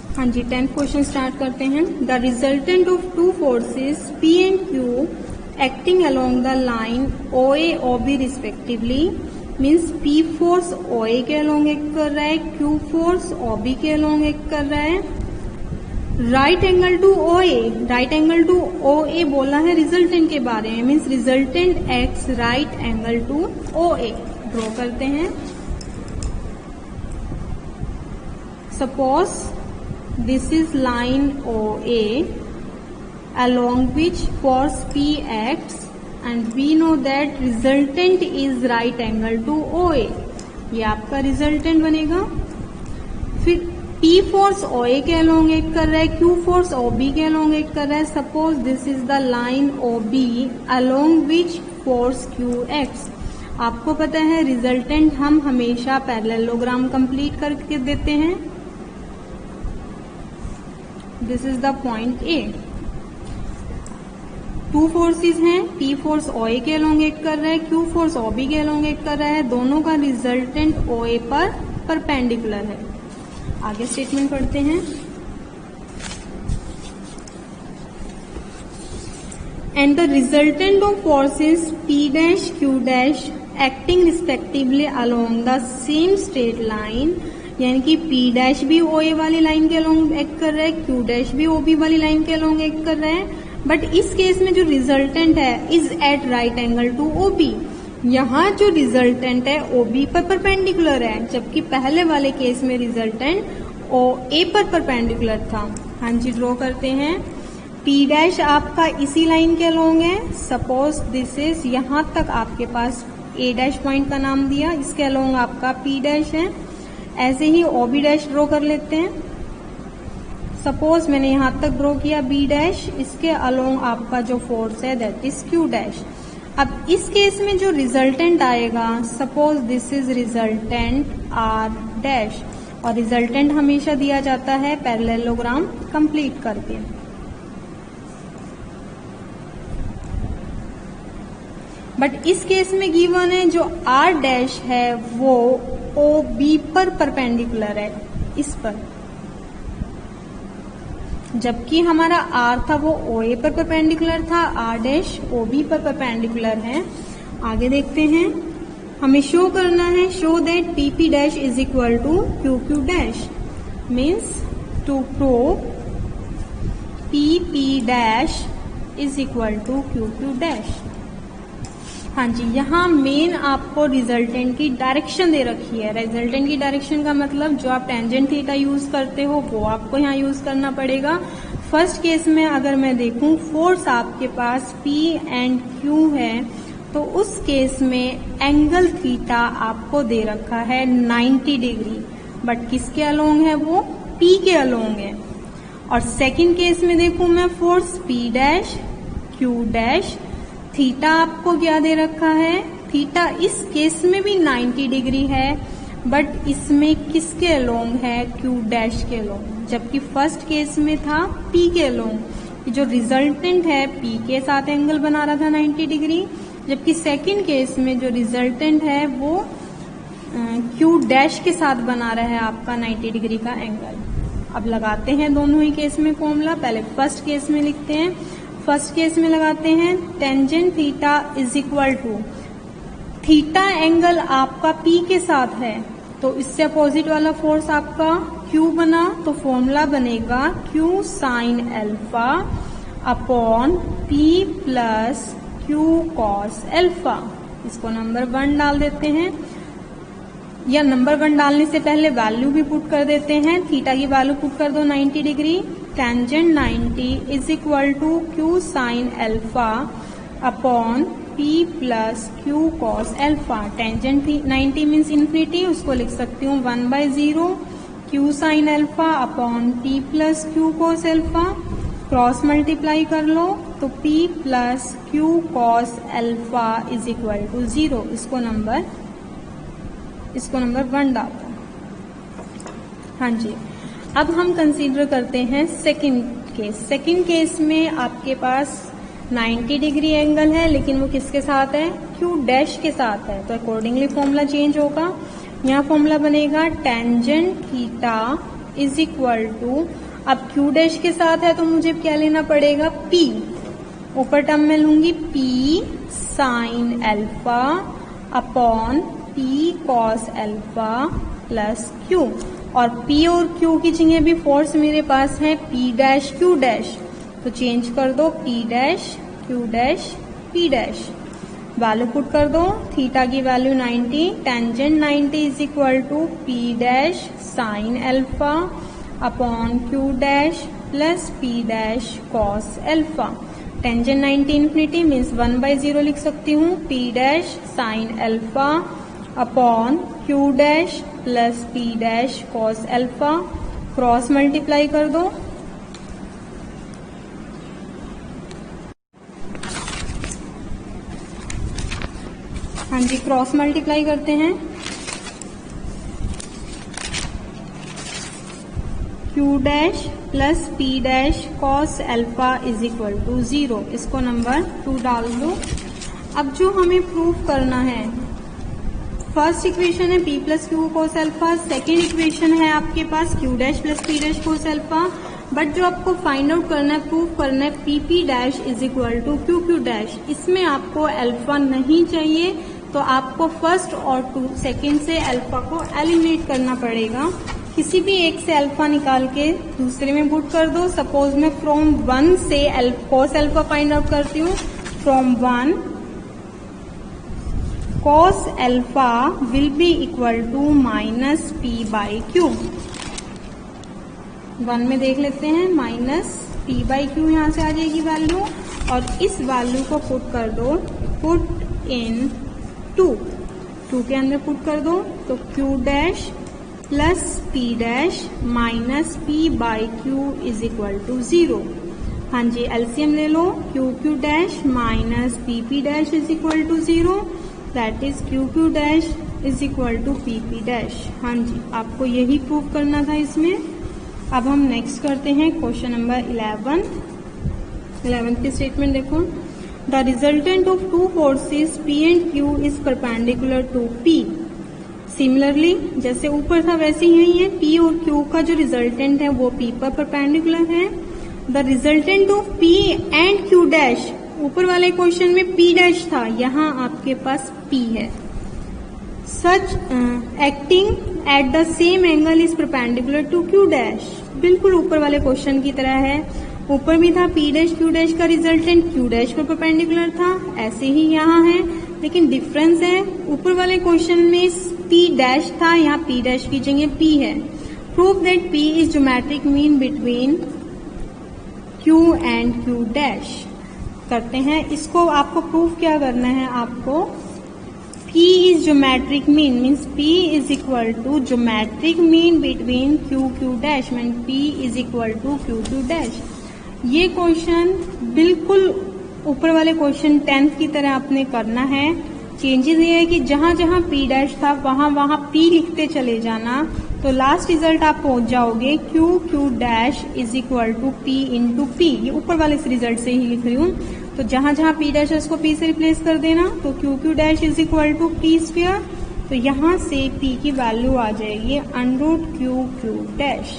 हाँ जी, 10th question start करते हैं। The resultant of two forces P and Q acting along the line OA OB respectively means P force OA के along act कर रहा है, Q force OB के along act कर रहा है। Right angle to OA, right angle to OA बोला है रिजल्टेंट के बारे में, means resultant is right angle to OA। Draw करते हैं। Suppose this is line OA along which force P acts and we know that resultant is right angle to OA। ये आपका resultant बनेगा। फिर P फोर्स OA के along act कर रहा है, Q फोर्स OB के अलोंग एक्ट कर रहा है। Suppose this is the line OB along which force Q acts। आपको पता है रिजल्टेंट हम हमेशा पैरेललोग्राम कंप्लीट करके देते हैं। This is the point A। Two forces हैं, P फोर्स OA के अलोंग एक्ट कर रहा है, Q फोर्स OB के अलोंग एक्ट कर रहा है। दोनों का रिजल्टेंट OA पर परपेंडिकुलर है। आगे स्टेटमेंट पढ़ते हैं। And the resultant of forces P dash Q dash acting respectively along the same straight line, यानी कि P डैश भी OA वाली लाइन के अलोंग एक्ट कर रहा है, Q डैश भी OB वाली लाइन के अलोंग एक्ट कर रहा है। बट इस केस में जो रिजल्टेंट है is at right angle to OB। यहाँ जो रिजल्टेंट है OB पर परपेंडिकुलर है, जबकि पहले वाले केस में रिजल्टेंट OA पर परपेंडिकुलर था। हाँ जी, ड्रॉ करते हैं। P डैश आपका इसी लाइन के अलोंग है। सपोज दिस इज, यहाँ तक आपके पास A डैश पॉइंट का नाम दिया, इसके अलोंग आपका P डैश है। ऐसे ही OB डैश ड्रॉ कर लेते हैं। सपोज मैंने यहां तक ड्रॉ किया B डैश, इसके अलोंग आपका जो फोर्स है दैट इज Q डैश। अब इस केस में जो रिजल्टेंट आएगा, suppose this is resultant R dash, और रिजल्टेंट हमेशा दिया जाता है पैरेललोग्राम कंप्लीट करके। बट इस केस में गिवन है जो R डैश है वो OB पर परपेंडिकुलर है, इस पर, जबकि हमारा R था वो OA पर परपेंडिकुलर था, R डैश OB पर परपेंडिकुलर है। आगे देखते हैं। हमें शो करना है, show that PP dash is equal to QQ dash, means to prove PP dash is equal to QQ dash. हाँ जी, यहाँ मेन आपको रिजल्टेंट की डायरेक्शन दे रखी है। रिजल्टेंट की डायरेक्शन का मतलब जो आप टेंजेंट थीटा यूज करते हो वो आपको यहाँ यूज करना पड़ेगा। फर्स्ट केस में अगर मैं देखूं फोर्स आपके पास P एंड Q है, तो उस केस में एंगल थीटा आपको दे रखा है 90 डिग्री, बट किसके अलोंग है वो P के अलोंग है। और सेकंड केस में देखूं मैं force P dash Q dash, theta आपको क्या दे रखा है, थीटा इस केस में भी 90 डिग्री है, बट इसमें किसके अलोंग है, Q डैश के अलोंग, जबकि फर्स्ट केस में था P के अलोंग। जो रिजल्टेंट है P के साथ एंगल बना रहा था 90 डिग्री, जबकि सेकंड केस में जो रिजल्टेंट है वो Q डैश के साथ बना रहा है आपका 90 डिग्री का एंगल। अब लगाते हैं दोनों ही केस में फॉर्मूला। पहले फर्स्ट केस में लिखते हैं। फर्स्ट केस में लगाते हैं tangent theta is equal to, theta angle आपका P के साथ है, तो इससे अपोजिट वाला फोर्स आपका Q बना, तो फॉर्मूला बनेगा Q sine alpha upon P plus Q cos alpha. इसको नंबर 1 डाल देते हैं, या नंबर 1 डालने से पहले वैल्यू भी पुट कर देते हैं। थीटा की वैल्यू पुट कर दो 90 degree, tangent 90 is equal to Q sine alpha upon P plus Q cos alpha. Tangent 90 means infinity, उसको लिख सकती हूँ 1/0 Q sine alpha upon P plus Q cos alpha. Cross multiply कर लो तो P plus Q cos alpha is equal to 0। इसको number 1 डालो। हाँ जी, अब हम कंसीडर करते हैं सेकंड केस। सेकंड केस में आपके पास 90 डिग्री एंगल है, लेकिन वो किसके साथ है, Q डैश के साथ है, तो अकॉर्डिंगली फॉर्मूला चेंज होगा। यहाँ फॉर्मूला बनेगा tangent theta is equal to, अब क्यू डैश के साथ है तो मुझे क्या लेना पड़ेगा, पी, ऊपर टर्म में लूंगी P sign alpha upon P cos alpha plus Q, और P और Q की जगह भी फोर्स मेरे पास है P डैश Q डैश, तो चेंज कर दो P dash Q dash P dash, value put कर दो, थीटा की value 90, tangent 90 is equal to P dash sine alpha upon Q dash plus P dash cos alpha, tangent 90 infinity means 1/0 लिख सकती हूँ, P dash sine alpha upon Q dash plus P dash cos alpha, cross multiply कर दो, हाँ जी cross multiply करते हैं, Q dash plus P dash cos alpha is equal to 0, इसको नंबर 2 डाल दो। अब जो हमें प्रूफ करना है, फर्स्ट इक्वेशन है P plus Q cos alpha, second equation है आपके पास Q dash plus P dash cos alpha, but जो आपको फाइंड आउट करना है, प्रूफ करना है P P dash is equal to Q Q dash, इसमें आपको अल्फा नहीं चाहिए, तो आपको फर्स्ट और सेकेंड से अल्फा को एलिमिनेट करना पड़ेगा, किसी भी एक से अल्फा निकाल के दूसरे में पुट कर दो। सपोज मैं फ्रॉम 1 से कोस अल्फा फाइंड आउट करती हूँ, from 1 cos alpha will be equal to minus P by Q, 1 में देख लेते हैं, माइनस पी बाई क्यू यहाँ से आ जाएगी वैल्यू, और इस वैल्यू को पुट कर दो, पुट इन 2 के अंदर पुट कर दो, तो Q dash plus P dash minus P by Q is equal to 0, हाँ जी एलसीएम ले लो, Q dash minus P dash is equal to 0, that is Q dash is equal to P dash, हाँ जी आपको यही प्रूव करना था इसमें। अब हम नेक्स्ट करते हैं क्वेश्चन नंबर 11 की स्टेटमेंट देखो, the resultant of two forces P and Q is perpendicular to P, similarly जैसे ऊपर था वैसे ही यही है, P और Q का जो रिजल्टेंट है वो P पर परपेंडिकुलर है, the resultant of P and Q dash, ऊपर वाले क्वेश्चन में P डैश था, यहाँ आपके पास P है, such acting at the same angle is perpendicular to Q dash, बिल्कुल ऊपर वाले क्वेश्चन की तरह है, ऊपर भी था P डैश Q डैश का रिजल्टेंट Q डैश पर परपेंडिकुलर था, ऐसे ही यहाँ है, लेकिन डिफरेंस है, ऊपर वाले क्वेश्चन में P डैश था, यहाँ P डैश की जगह P है, prove that P is geometric mean between Q and Q dash, करते हैं इसको, आपको प्रूफ क्या करना है, आपको P is geometric mean means P is equal to geometric mean between Q dash, mean P is equal to Q dash. ये question बिल्कुल ऊपर वाले क्वेश्चन 10th की तरह आपने करना है, चेंजेस ये है कि जहां जहां P डैश था वहां वहां P लिखते चले जाना, तो लास्ट रिजल्ट आप पहुंच जाओगे Q dash is equal to P into P, ये ऊपर वाले से रिजल्ट से ही लिख रही हूँ, तो जहां जहां P डैश है उसको P से रिप्लेस कर देना, तो Q dash is equal to P square, तो यहाँ से P की वैल्यू आ जाएगी √Q डैश।